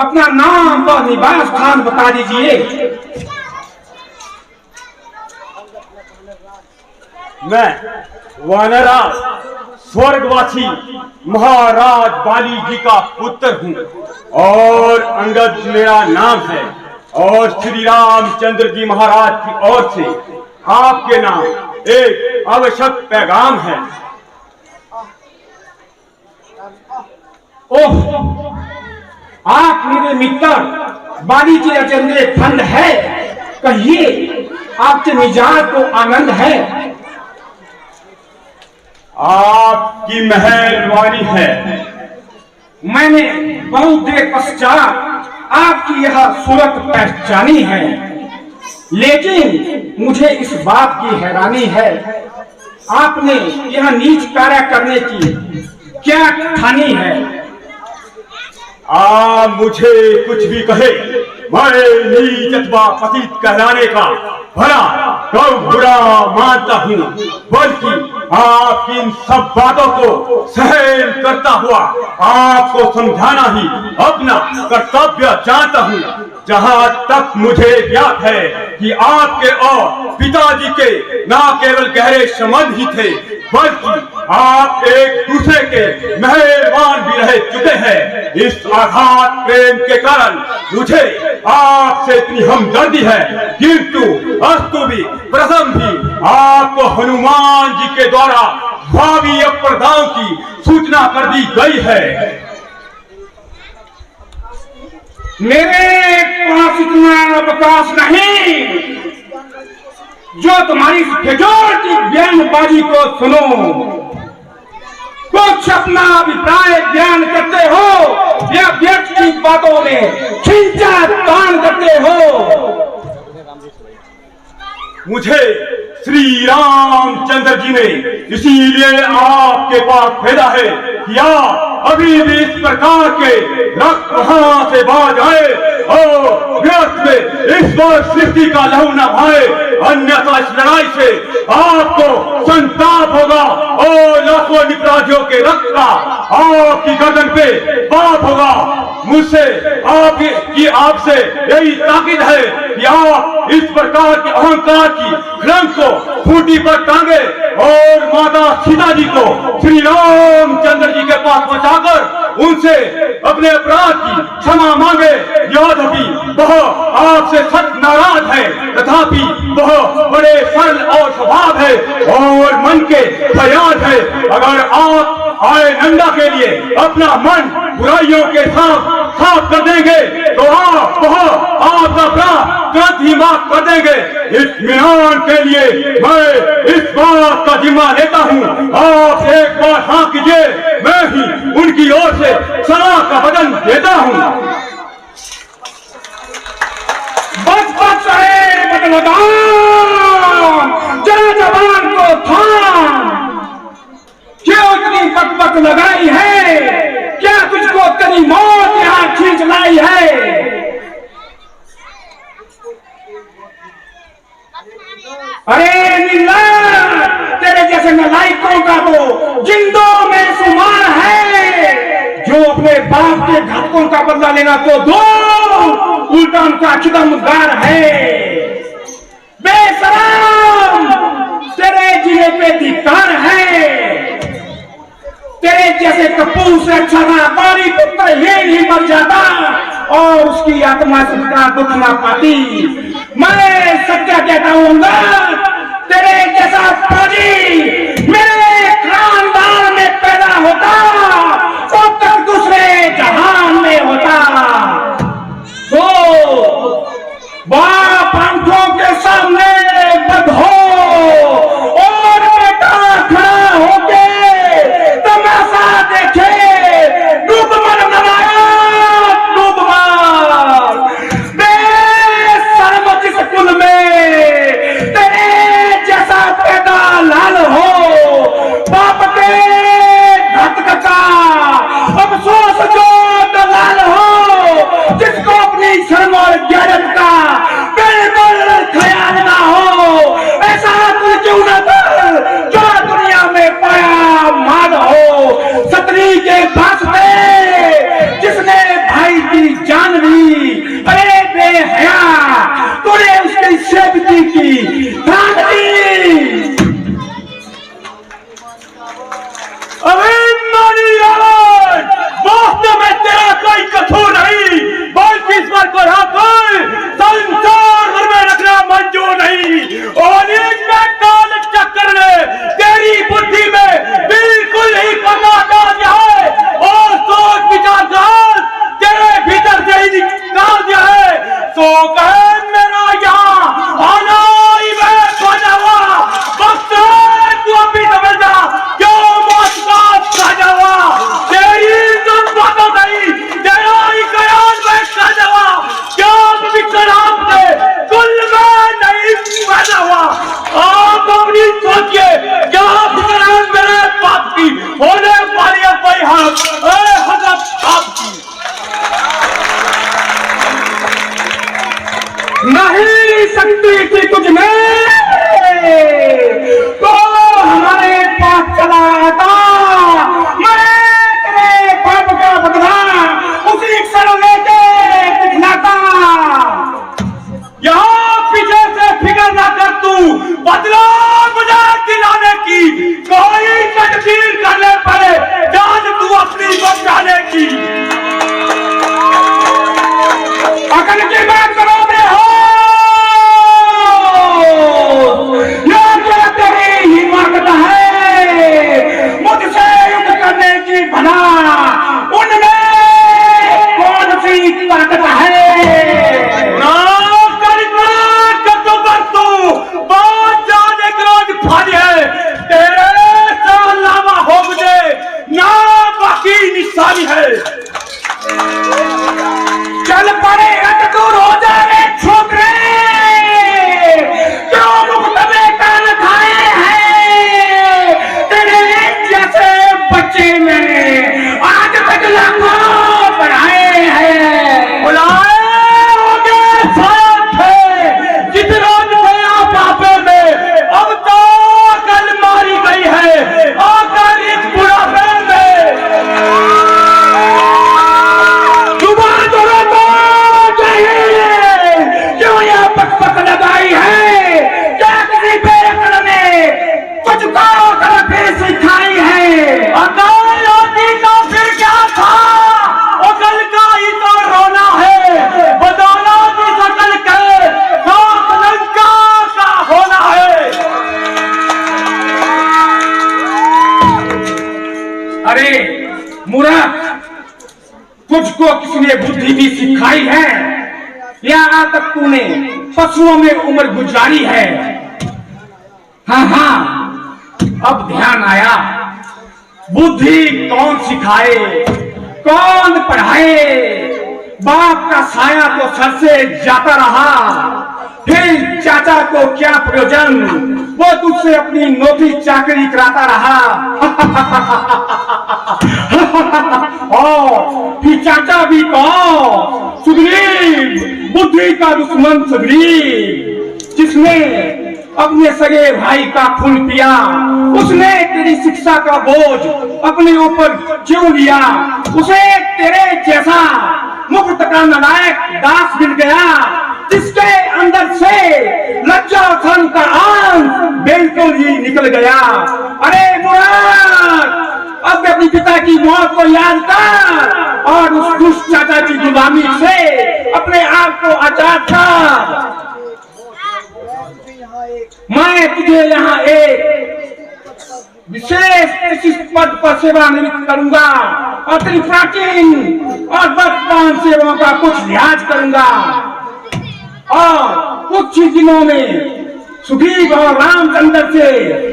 [SPEAKER 10] अपना नाम व निवास स्थान बता दीजिए।
[SPEAKER 1] मैं वानराज स्वर्गवासी महाराज बाली जी का पुत्र हूँ और अंगद मेरा नाम है और श्री रामचंद्र जी महाराज की ओर से आपके नाम एक आवश्यक पैगाम है।
[SPEAKER 10] ओह, आप मेरे मित्र बाली जी अचंदे फंड है। कहिए आपके मिजाज को आनंद है।
[SPEAKER 1] आपकी मेहरबानी है।
[SPEAKER 10] मैंने बहुत देर पश्चात आपकी यह सूरत पहचानी है, लेकिन मुझे इस बात की हैरानी है, आपने यह नीच कार्य करने की क्या ठानी है?
[SPEAKER 1] मुझे कुछ भी कहे, मैं नीच अथवा पतित कहलाने का भला कब बुरा मानता हूँ, बल्कि आपकी इन सब बातों को सहन करता हुआ आपको समझाना ही अपना कर्तव्य जानता हूँ। जहाँ तक मुझे ज्ञात है कि आपके और पिताजी के न केवल गहरे संबंध ही थे, बल्कि आप एक दूसरे के मेहमान भी रह चुके हैं। इस आघात प्रेम के कारण मुझे आपसे इतनी हमदर्दी है, किंतु अस्तु भी प्रथम भी आपको हनुमान जी के द्वारा भावी अपराधों की सूचना कर दी गई है।
[SPEAKER 10] मेरे पास इतना अवकाश नहीं जो तुम्हारी फिजूल बयानबाजी को सुनो। कुछ अपना अभिप्राय बयान करते हो या व्यर्थ की बातों में खींचा तान करते हो।
[SPEAKER 1] मुझे श्री रामचंद्र जी ने इसीलिए आपके पास भेजा है कि आप अभी भी इस प्रकार के रक्त वहां से बाज आए और व्यर्थ में इस बार सृष्टि का लहू न बहाए, अन्यथा इस लड़ाई से आपको संताप होगा और लाखों निपराधियों के रक्त का आपकी गर्दन पे पाप होगा। मुझसे आपसे यही ताकीद है कि आप इस प्रकार के अहंकार की कलंक को खूंटी पर टांगे और माता सीता जी को श्री रामचंद्र जी के पास पहुंचाकर उनसे अपने अपराध की क्षमा मांगे। यद्यपि वह आपसे सख्त नाराज है, तथापि वह बड़े सरल और स्वभाव है और मन के फयाद है। अगर आप आए नंदा के लिए अपना मन बुराइयों के साफ कर देंगे तो आपका अपराध तुरंत ही माफ कर देंगे। इत्मीनान के लिए मैं इस बात का जिम्मा लेता हूँ। आप एक बार हाँ कीजिए, मैं ही उनकी ओर से सलाह का वचन देता हूँ।
[SPEAKER 10] बच जरा जवान को थाम। क्यों इतनी बकबक लगाई है? क्या तुझको तेरी मौत यहाँ खींच लाई है? अरे नीला, तेरे जैसे नलायकों का तो जिंदों में शुमार है। जो अपने बाप के घातकों का बदला लेना तो दो, उल्टा उनका खिदमगार है। बेशरम, तेरे जिले पे धिक्कार है। तेरे जैसे कपूर से अच्छा ना पानी आत्मा सबका दुख ना पाती। मैं सच्चा कहता हूँ अंगद, तेरे जैसा फौजी मेरे खानदान में पैदा होता तो तक दूसरे जहान में होता। तो बाप आंखों के सामने बंधो और बेटा खड़ा होके तमाशा देखे। डूब मर नारायण डूब मर, बेशर्म जिस कुल में तेरे जैसा पैदा लाल हो। बाप के धक का अफसोस जो दलाल हो, जिसको अपनी शर्म और गैरत का बिल्कुल ख्याल ना हो। ऐसा कुल क्यों न कर जो दुनिया में पाया माल हो। सतरी के वास्ते जिसने भाई की जान ली, अरे बेहया तूने उसकी सेवकी की ठान ली।
[SPEAKER 1] अरे मानी यार, वास्तव में तेरा कोई कसूर नहीं, बल्कि ईश्वर को कोई संसार भर में रखना मंजूर नहीं। और इसमें काल चक्कर ने तेरी बुद्धि में बिल्कुल ही पता डाल दिया है और सोच विचार कर तेरे भीतर से ही निकाल दिया है। तो कहे मेरा यहाँ आना ही बना हुआ वक्त है, तू अभी समझ जा क्यों मौत का साजा हुआ। तेरी बातों नहीं, तेरा ही कयान में साजा हुआ, क्या विक्रांत से कुल में नहीं पैदा हुआ। आप अपनी सोचिए क्या विक्रांत मेरे बाप की होने वाली है भाई हजरत आपकी
[SPEAKER 10] नहीं सकती थी तुझमें तो हमारे पास चला आता। मैं तेरे बाप का बदला उसी क्षण लेके दिखलाता।
[SPEAKER 1] यहाँ पीछे से फिक्र ना कर, तू बदला मुझे दिलाने की कोई तकदीर करने पड़े जान तू अपनी बचाने की।
[SPEAKER 10] अकल की बात करो बे हो, ये क्या तेरी हिम्मत है मुझसे युद्ध करने की? भला उनमें कौन सी ताकत है?
[SPEAKER 1] ना तू बात जाने के रोज फाड़ी है, तेरे से अलावा हो मुझे ना बाकी निशानी है।
[SPEAKER 10] चल पड़े तू रोजाने छोकरे, क्यों मुफ्त में कान खाए हैं? तेरे जैसे बच्चे मैंने आज तक लाखों पढ़ाए हैं।
[SPEAKER 1] बुलाए होंगे शायद थे जिस रोज गया पापे में, अब तो कल मारी गई है आकर इस बुढ़ापे में।
[SPEAKER 10] जुबान तो रोको चाहिए, क्यों यह पक लगाई है? क्या किसी बेअक्ल ने तुझको गलती सिखाई है?
[SPEAKER 1] अकल होती तो फिर क्या था, अकल का ही तो रोना है। बदौलत इस अकल के साथ लंका का होना है।
[SPEAKER 10] अरे मूर्ख, तुझको किसने बुद्धि भी सिखाई है या आज तक तूने पशुओं में उम्र गुजारी है? हाँ हाँ, अब ध्यान आया। बुद्धि कौन सिखाए, कौन पढ़ाए? बाप का साया तो सर से जाता रहा, फिर चाचा को क्या प्रयोजन, वो तुझसे अपनी नौकरी चाकरी कराता रहा। और फिर चाचा भी कौन? सुग्रीव, बुद्धि का दुश्मन सुग्रीव, जिसने अपने सगे भाई का खून पिया। उसने तेरी शिक्षा का बोझ अपने ऊपर क्यों लिया? उसे तेरे जैसा मुफ्त का नालायक दास मिल गया, जिसके अंदर से लज्जा और शर्म का अंश बिल्कुल ही निकल गया। अरे मुराद, अब अपने पिता की मौत को याद कर और उस दुष्ट चाचा की गुलामी से अपने आप को आजाद कर। मैं तुझे यहाँ एक विशेष पद पर सेवानिवृत्त करूंगा और तेरी प्राचीन और वर्तमान सेवाओं का कुछ लिहाज करूंगा और कुछ ही दिनों में सुग्रीव और रामचंद्र से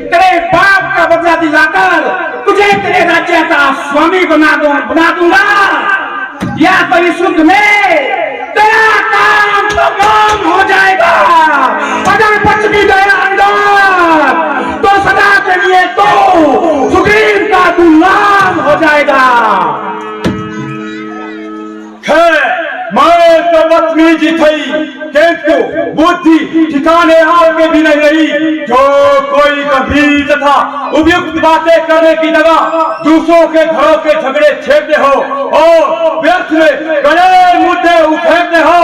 [SPEAKER 10] तेरे बाप का बदला दिलाकर तुझे तेरे राज्य का स्वामी बना दूंगा। या तो इस युद्ध में तेरा काम तमाम हो जाएगा, अगर बच भी गया अंदर तो सदा के लिए तो सुग्रीव का गुलाम हो जाएगा।
[SPEAKER 1] मैं तो बदतमीजी थी किंतु बुद्धि ठिकाने आके भी नहीं रही। जो कोई गंभीर तथा उपयुक्त बातें करने की जगह दूसरों के घरों के झगड़े छेड़ते हो और व्यर्थ में बड़े मुद्दे उठेरते हो।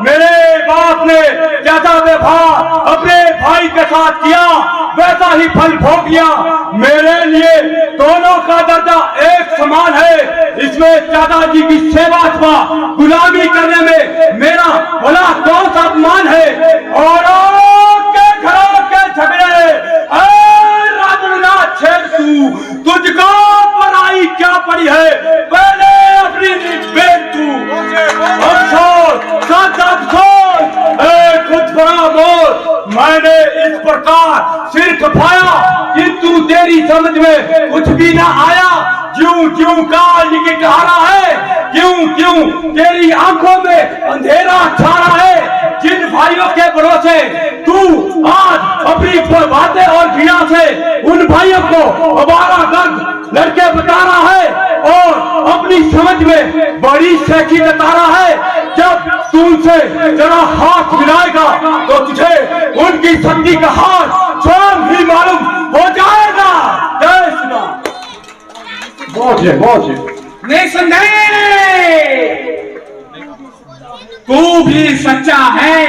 [SPEAKER 1] मेरे बाप ने जैसा व्यवहार अपने भाई के साथ किया वैसा ही फल भोग लिया। मेरे लिए दोनों का दर्जा एक समान है। इसमें दादाजी की सेवा अथवा गुलामी करने में मेरा भला कौन सा अपमान है। औरों के घरों के झगड़े राजनाथ छेड़ तुझको पराई क्या पड़ी है, पहले अपनी निवेद तू। खुद बड़ा बोल, मैंने इस प्रकार सिर खपाया किंतु तेरी समझ में कुछ भी ना आया। क्यों क्यों काल निकट आ रहा है, क्यों क्यों तेरी आंखों में अंधेरा छा रहा है। जिन भाइयों के भरोसे तू आज अपनी बातें और घृणा से उन भाइयों को हमारा दर्द लड़के बता रहा है और अपनी समझ में बड़ी शैखी बता रहा है। जब तू उनसे जरा हाथ मिलाएगा तो तुझे उनकी शक्ति का हाथ स्वयं ही मालूम हो जाएगा। जय श्री राम। मौज
[SPEAKER 10] निसंदेह तू भी सच्चा है,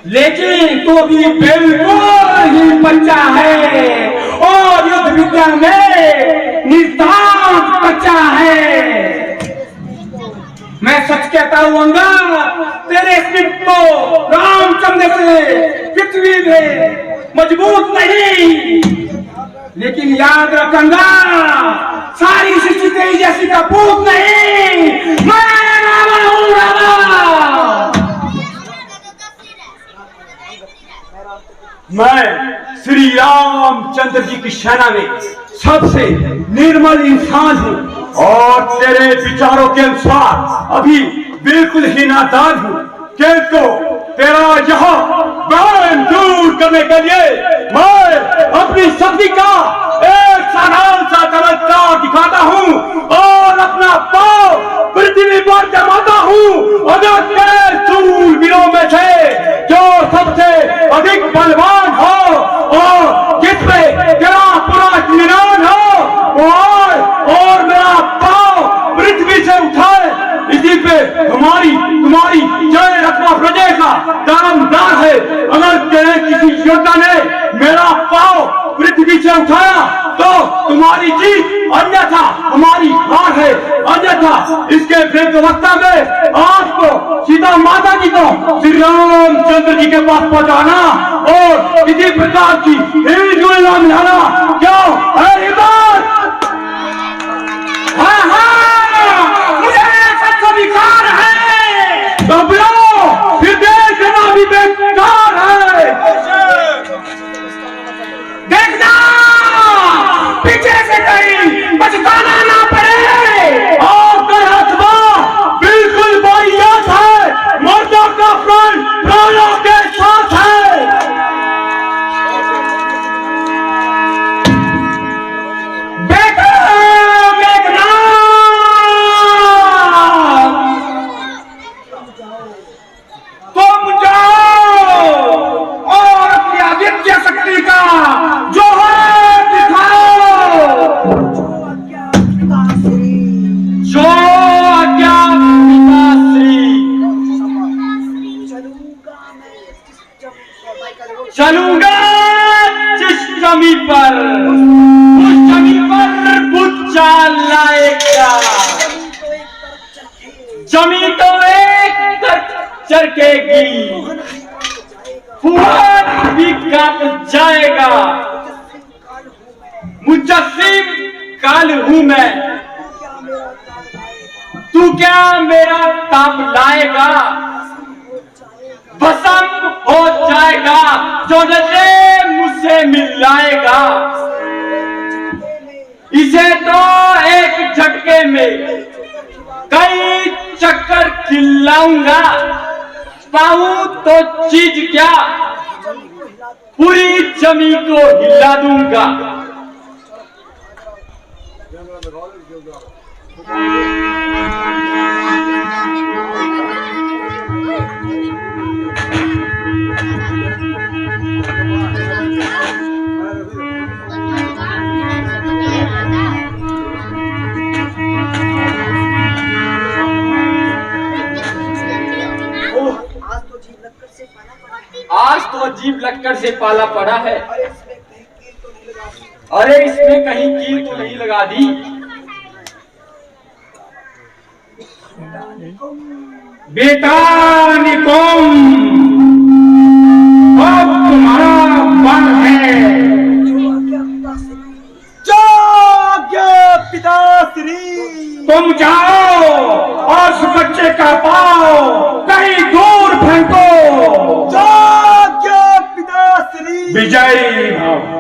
[SPEAKER 10] लेकिन तू भी बिल्कुल ही बच्चा है और युद्ध विद्या में नितांत बच्चा है। मैं सच कहता हूं अंगद, तेरे सिर तो रामचंद्र से पृथ्वी में मजबूत नहीं, लेकिन याद रखूंगा सारी सृष्टि तेरी जैसी कपूत नहीं। मैं रावण हूं, रावण।
[SPEAKER 1] मैं श्री रामचंद्र जी की सेना में सबसे निर्मल इंसान हूँ और तेरे विचारों के अनुसार अभी बिल्कुल ही नादान हूँ। किंतु तेरा यह वहम दूर करने के लिए मैं अपनी शक्ति का एक साधारण सा चमत्कार दिखाता हूँ और अपना पांव पृथ्वी पर जमाता हूँ। अगर तेरे शूरवीरों में से जो सबसे अधिक बलवान हो और जिसमें तेरा पूरा इत्मीनान हो और मेरा पांव पृथ्वी से उठाए, इसी पे तुम्हारी जय अथवा प्रजय का दामदार है। अगर तेरे किसी योद्धा ने मेरा पांव पृथ्वी से उठाया तो तुम्हारी जीत, अन्यथा हमारी हार है। अन्यथा इसके विरुद्ध अवस्था में आपको सीता माता जी को श्री रामचंद्र जी के पास पहुंचाना और किसी प्रकार की हिलजुल मिलाना क्यों है हिम्मत?
[SPEAKER 10] हाँ हाँ, मुझे सच विकार है।
[SPEAKER 1] तो बोलो, फिर देश देना भी बेकार है।
[SPEAKER 10] देखना पीछे से कहीं पछताना ना पड़े।
[SPEAKER 1] आपका हथवा बिल्कुल बारियात है, मर्दों का प्राण प्राणों के साथ है।
[SPEAKER 10] बेटा मेघनाद, तुम जाओ और अपनी आदित्य शक्ति का जोहर दिखाओ।
[SPEAKER 1] जो आज्ञा पिताश्री। चलूंगा जिस जमी पर, उस जमी पर बुच्चा लाएगा।
[SPEAKER 8] काल हूं मैं, तू क्या मेरा ताप लाएगा? भस्म हो जाएगा जो नजरे मुझसे मिलाएगा। इसे तो एक झटके में कई चक्कर खिलाऊंगा। पाऊं तो चीज क्या, पूरी जमीन को हिला दूंगा। आज तो अजीब लक्कड़ से पाला पड़ा है। अरे इसमें कहीं कील तो नहीं लगा दी?
[SPEAKER 10] बेटा निकोम, अब तुम्हारा मन है।
[SPEAKER 7] जागे पिताश्री,
[SPEAKER 10] तुम जाओ और उस बच्चे का पाओ कहीं दूर फेंको।
[SPEAKER 7] जागे पिताश्री।
[SPEAKER 10] विजयी भव।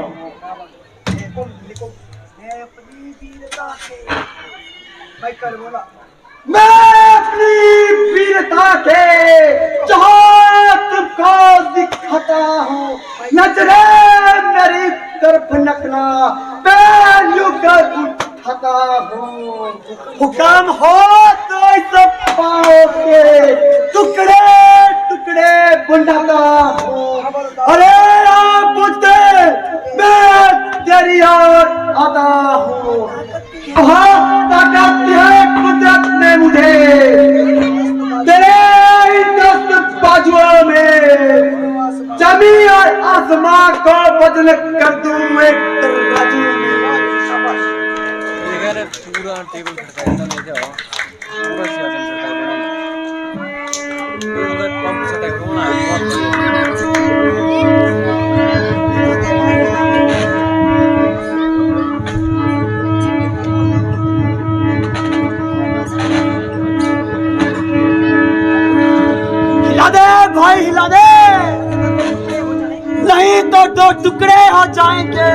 [SPEAKER 7] मैं अपनी वीरता के जहां तुमको दिखाता हूँ। नजरे मेरी तरफ नकला, मैं यूं कर उठाता हूँ। हुक्म हो तो सब पाओ के टुकड़े टुकड़े बनाता हूँ। अरे आप बुझते, मैं तेरी ओर आता हूँ। बहुत ताकत है कुदरत ने मुझे, तेरे दस्त बाजुओं में जमीन और आसमां को बदल कर दूं एक तराजू में।
[SPEAKER 11] पूरा टेबल खड़का ले जाओ, पूरा सियासन खड़का पंप से टैग होना है।
[SPEAKER 7] भाई हिला दे, नहीं तो दो टुकड़े हो जाएंगे।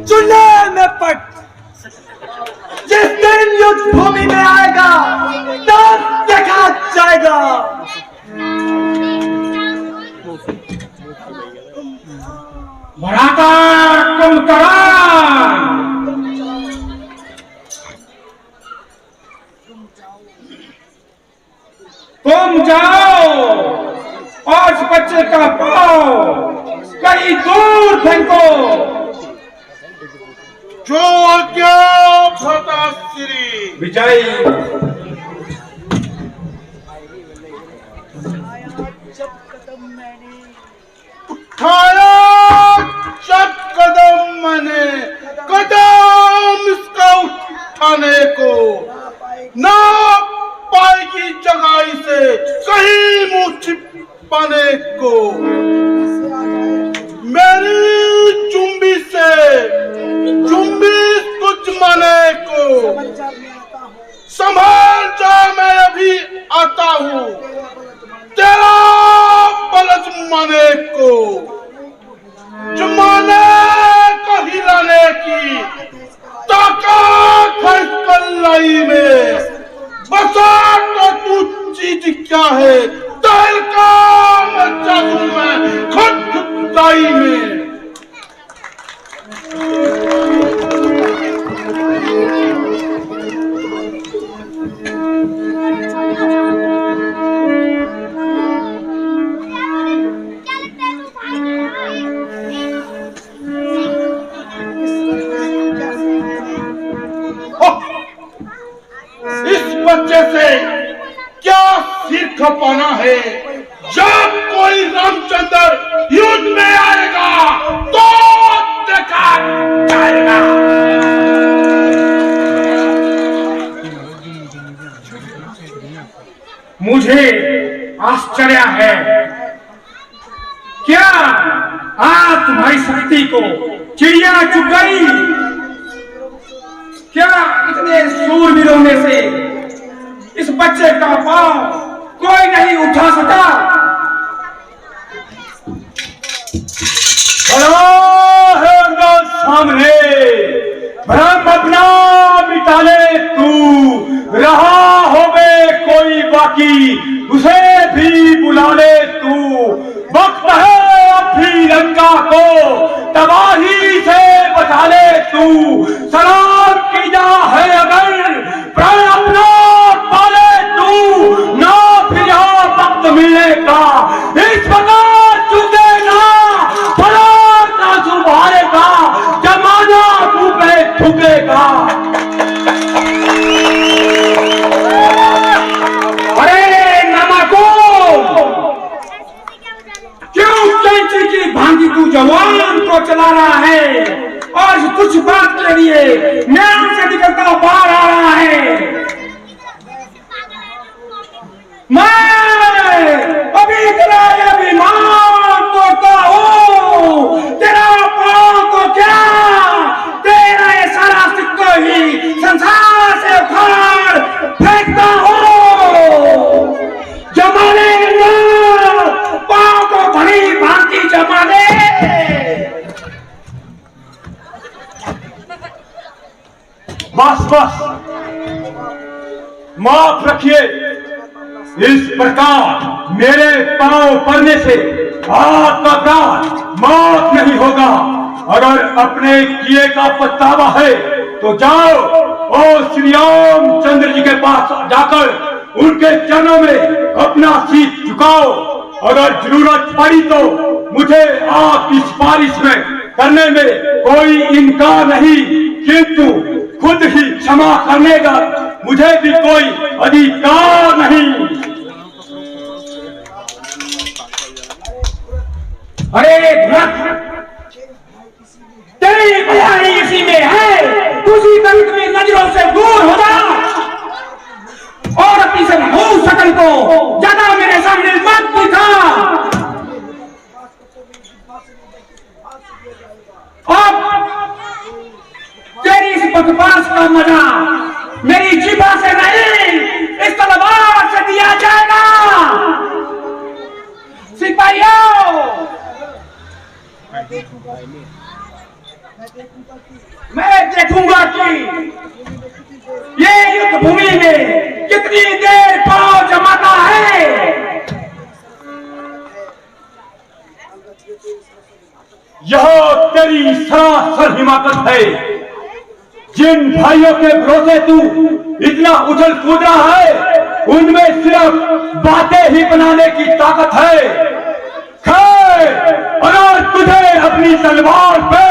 [SPEAKER 7] चूल्हे में पट जिस दिन युद्ध भूमि में आएगा तब देखा जाएगा।
[SPEAKER 10] भराकर कुंभकर्ण, तुम जाओ और उस बच्चे का पाओ कहीं दूर फेंको।
[SPEAKER 6] जो आज्ञा भ्राताश्री।
[SPEAKER 10] विजयी।
[SPEAKER 6] उठाया जब कदम मैंने, कदम इसका उठाने को ना पाएगी जगह से कहीं मुंह छिपाने को। मेरी चुंबी से चुंबी कुछ माने को, संभाल जा मैं अभी आता हूँ। तेरा पलच माने को, जमाने को हिलाने की ताकत है इस कलाई में। बता तो तू चीज क्या है, तैल का मचा दूं मैं खुद खुदाई में। इस बच्चे से क्या सिर खपाना है? जब कोई रामचंद्र युद्ध में आएगा तो देखा जाएगा।
[SPEAKER 10] मुझे आश्चर्य है, क्या आज तुम्हारी शक्ति को चिड़िया चुग गई। क्या इतने शूरवीरों में से इस बच्चे का पांव कोई नहीं उठा सका?
[SPEAKER 1] सामने भ्रम अपना मिटा ले तू, रहा होवे कोई बाकी उसे भी बुला ले तू। वक्त है अपनी लंका को तबाही से बचा ले तू। सलाम किया है अगर प्राण अपना पाले तू, ना फिर यहाँ वक्त मिलने का इस प्रकार चुकेगा फलाट ना सुभारेगा, जमाना मुंह पे थूकेगा।
[SPEAKER 10] अरे नमको, क्यों कैंची की भांति तू जवान को चला रहा है और कुछ बात के लिए न्याय से निकलता बाहर आ रहा है? मैं अभी तेरा अभिमान तोड़ता हूँ, तेरा पाँव को क्या, तेरा ये सारा सिक्को ही संसार से उखाड़ फेंकता हूँ। जमा ले पाँव को भली भांति जमा ले।
[SPEAKER 1] बस बस माफ रखिए। इस प्रकार मेरे पांव पड़ने से आपका प्राण मौत नहीं होगा। अगर अपने किए का पछतावा है तो जाओ और श्री राम चंद्र जी के पास जाकर उनके चरणों में अपना शीश झुकाओ। अगर जरूरत पड़ी तो मुझे आपकी सिफारिश में करने में कोई इनकार नहीं, किंतु खुद ही क्षमा करने का मुझे भी कोई अधिकार नहीं।
[SPEAKER 10] अरे धुरत, तेरी भलाई इसी में है। तुझी दंत में नजरों से दूर हो जा और अपनी से हो सकल को ज्यादा मेरे सामने मत दिखा। अब तेरी इस बकवास का मजा मेरी जीभा से नहीं, इस तलवार से दिया जाएगा। सिपाहियों, मैं देखूंगा कि ये युद्ध भूमि में कितनी देर पांव जमाता है।
[SPEAKER 1] यह तेरी सरासर हिमाकत है। जिन भाइयों के भरोसे तू इतना उछल कूद रहा है, उनमें सिर्फ बातें ही बनाने की ताकत है। खैर, अगर तुझे अपनी तलवार पे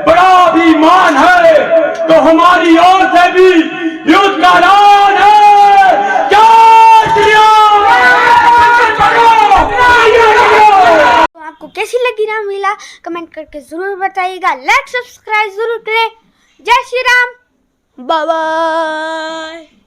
[SPEAKER 1] बड़ा अभिमान है तो हमारी ओर से भी युद्ध का ऐलान है। क्या
[SPEAKER 3] आपको कैसी लगी रामलीला कमेंट करके जरूर बताइएगा। लाइक सब्सक्राइब जरूर करें। जय श्री राम, बाय बाय।